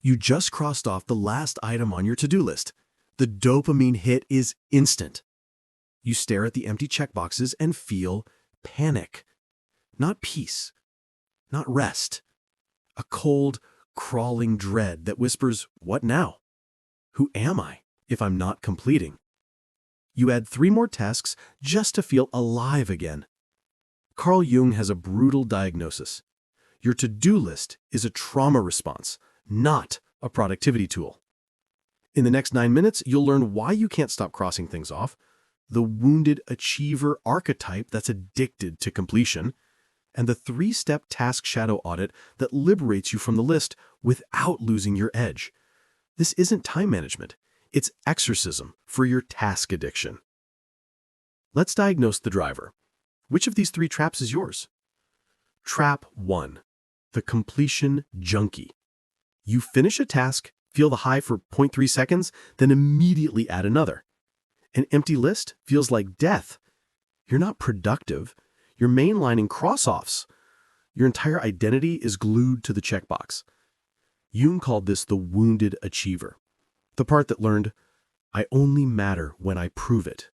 You just crossed off the last item on your to-do list. The dopamine hit is instant. You stare at the empty checkboxes and feel panic. Not peace, not rest. A cold, crawling dread that whispers, "What now? Who am I if I'm not completing?" You add 3 more tasks just to feel alive again. Carl Jung has a brutal diagnosis. Your to-do list is a trauma response, not a productivity tool. In the next 9 minutes, you'll learn why you can't stop crossing things off, the wounded achiever archetype that's addicted to completion, and the 3-step task shadow audit that liberates you from the list without losing your edge. This isn't time management. It's exorcism for your task addiction. Let's diagnose the driver. Which of these 3 traps is yours? Trap 1. The completion junkie. You finish a task, feel the high for 0.3 seconds, then immediately add another. An empty list feels like death. You're not productive. You're mainlining cross-offs. Your entire identity is glued to the checkbox. Jung called this the wounded achiever. The part that learned, "I only matter when I prove it."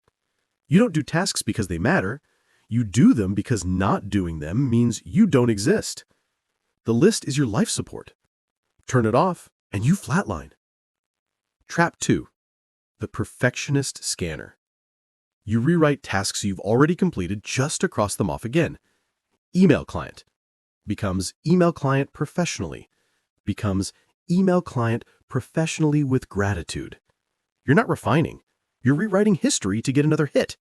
You don't do tasks because they matter. You do them because not doing them means you don't exist. The list is your life support. Turn it off, and you flatline. Trap 2. The perfectionist scanner. You rewrite tasks you've already completed just to cross them off again. Email client becomes email client professionally, becomes email client professionally with gratitude. You're not refining. You're rewriting history to get another hit.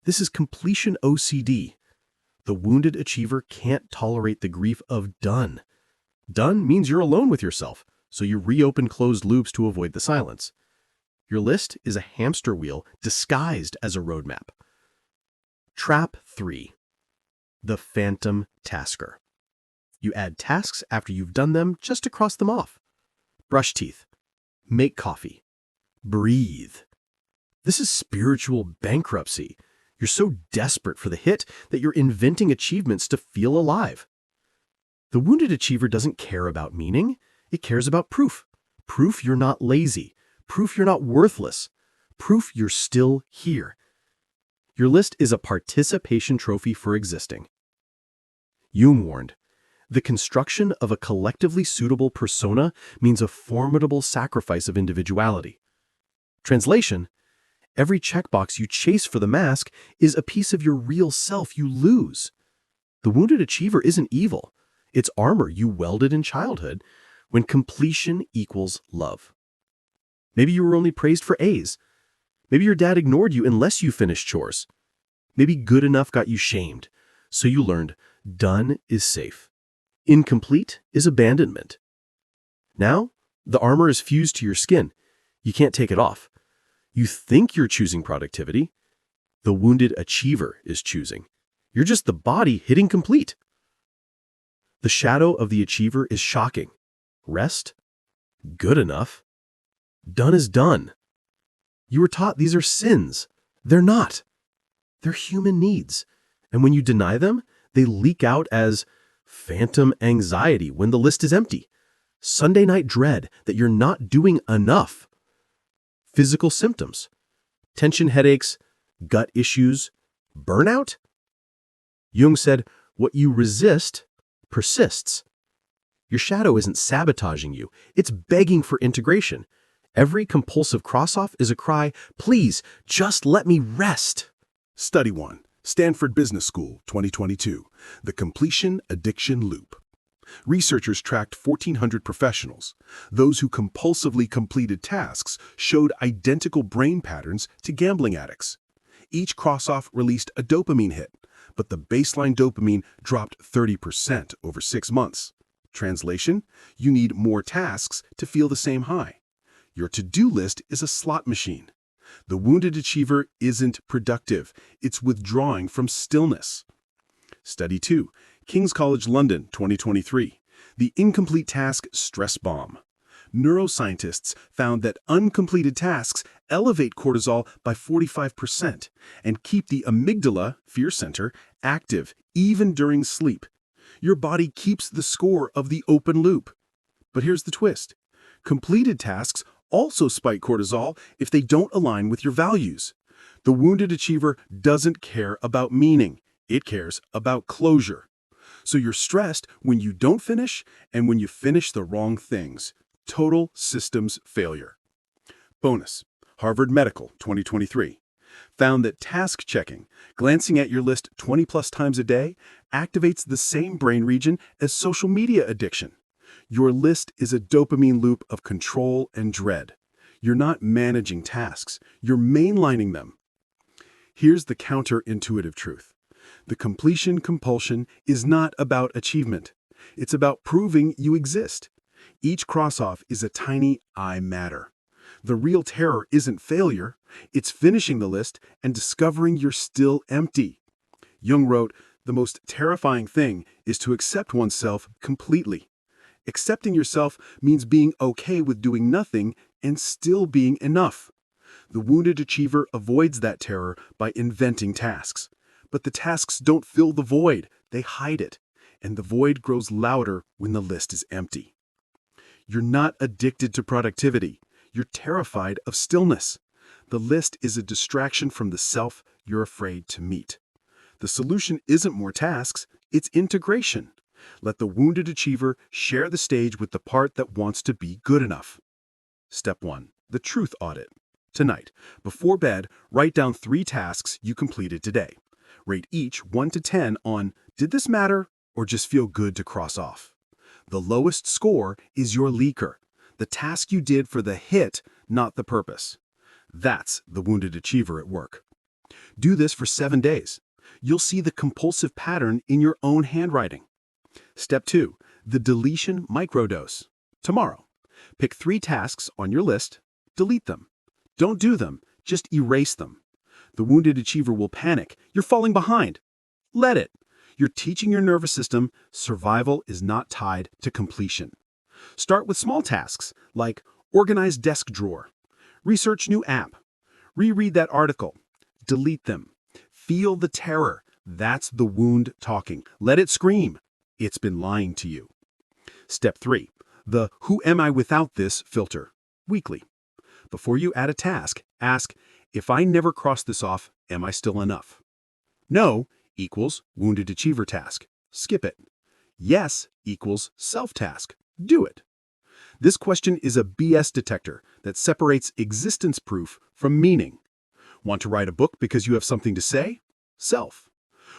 This is completion OCD. The wounded achiever can't tolerate the grief of done. Done means you're alone with yourself, so you reopen closed loops to avoid the silence. Your list is a hamster wheel disguised as a roadmap. Trap 3. The phantom tasker. You add tasks after you've done them just to cross them off. Brush teeth. Make coffee. Breathe. This is spiritual bankruptcy. You're so desperate for the hit that you're inventing achievements to feel alive. The wounded achiever doesn't care about meaning. It cares about proof. Proof you're not lazy. Proof you're not worthless. Proof you're still here. Your list is a participation trophy for existing. Jung warned, the construction of a collectively suitable persona means a formidable sacrifice of individuality. Translation, every checkbox you chase for the mask is a piece of your real self you lose. The wounded achiever isn't evil. It's armor you welded in childhood when completion equals love. Maybe you were only praised for A's. Maybe your dad ignored you unless you finished chores. Maybe good enough got you shamed, so you learned done is safe. Incomplete is abandonment. Now, the armor is fused to your skin. You can't take it off. You think you're choosing productivity. The wounded achiever is choosing. You're just the body hitting complete. The shadow of the achiever is shocking. Rest? Good enough. Done is done. You were taught these are sins. They're not. They're human needs. And when you deny them, they leak out as phantom anxiety when the list is empty. Sunday night dread that you're not doing enough. Physical symptoms. Tension headaches, gut issues, burnout. Jung said, what you resist persists. Your shadow isn't sabotaging you. It's begging for integration. Every compulsive cross-off is a cry, please, just let me rest. Study 1, Stanford Business School, 2022, The Completion Addiction Loop. Researchers tracked 1,400 professionals. Those who compulsively completed tasks showed identical brain patterns to gambling addicts. Each cross-off released a dopamine hit, but the baseline dopamine dropped 30% over 6 months. Translation, you need more tasks to feel the same high. Your to-do list is a slot machine. The wounded achiever isn't productive. It's withdrawing from stillness. Study 2, King's College London, 2023. The Incomplete Task Stress Bomb. Neuroscientists found that uncompleted tasks elevate cortisol by 45% and keep the amygdala, fear center, active even during sleep. Your body keeps the score of the open loop. But here's the twist. Completed tasks also spike cortisol if they don't align with your values. The wounded achiever doesn't care about meaning. It cares about closure. So you're stressed when you don't finish and when you finish the wrong things. Total systems failure. Bonus. Harvard Medical 2023 found that task checking, glancing at your list 20+ times a day, activates the same brain region as social media addiction. Your list is a dopamine loop of control and dread. You're not managing tasks, you're mainlining them. Here's the counterintuitive truth. The completion compulsion is not about achievement. It's about proving you exist. Each cross-off is a tiny I matter. The real terror isn't failure, it's finishing the list and discovering you're still empty. Jung wrote, "The most terrifying thing is to accept oneself completely." Accepting yourself means being okay with doing nothing and still being enough. The wounded achiever avoids that terror by inventing tasks. But the tasks don't fill the void, they hide it. And the void grows louder when the list is empty. You're not addicted to productivity. You're terrified of stillness. The list is a distraction from the self you're afraid to meet. The solution isn't more tasks, it's integration. Let the wounded achiever share the stage with the part that wants to be good enough. Step 1. The truth audit. Tonight, before bed, write down 3 tasks you completed today. Rate each 1 to 10 on, did this matter or just feel good to cross off? The lowest score is your leaker, the task you did for the hit, not the purpose. That's the wounded achiever at work. Do this for 7 days. You'll see the compulsive pattern in your own handwriting. Step 2. The deletion microdose. Tomorrow, pick 3 tasks on your list, delete them. Don't do them, just erase them. The wounded achiever will panic. You're falling behind. Let it. You're teaching your nervous system survival is not tied to completion. Start with small tasks like organize desk drawer, research new app, reread that article, delete them. Feel the terror. That's the wound talking. Let it scream. It's been lying to you. Step 3. The who am I without this filter. Weekly. Before you add a task, ask, if I never cross this off, am I still enough? No equals wounded achiever task. Skip it. Yes equals self-task. Do it. This question is a BS detector that separates existence proof from meaning. Want to write a book because you have something to say? Self.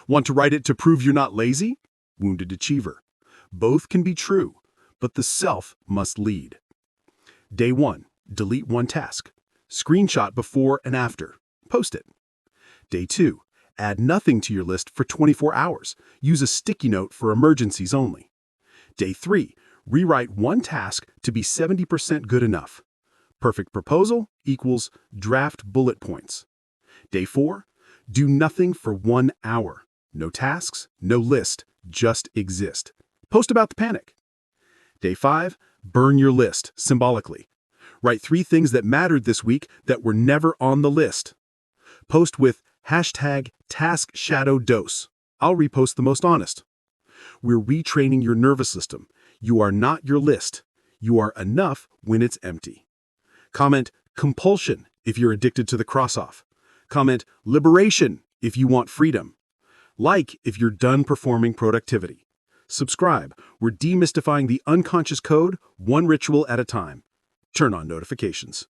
Want to write it to prove you're not lazy? Wounded achiever. Both can be true, but the self must lead. Day 1. Delete 1 task. Screenshot before and after. Post it. Day 2. Add nothing to your list for 24 hours. Use a sticky note for emergencies only. Day 3. Rewrite 1 task to be 70% good enough. Perfect proposal equals draft bullet points. Day 4. Do nothing for 1 hour. No tasks, no list, just exist. Post about the panic. Day 5. Burn your list, symbolically. Write 3 things that mattered this week that were never on the list. Post with #TaskShadowDose. I'll repost the most honest. We're retraining your nervous system. You are not your list. You are enough when it's empty. Comment compulsion if you're addicted to the cross-off. Comment liberation if you want freedom. Like if you're done performing productivity. Subscribe. We're demystifying the unconscious code, 1 ritual at a time. Turn on notifications.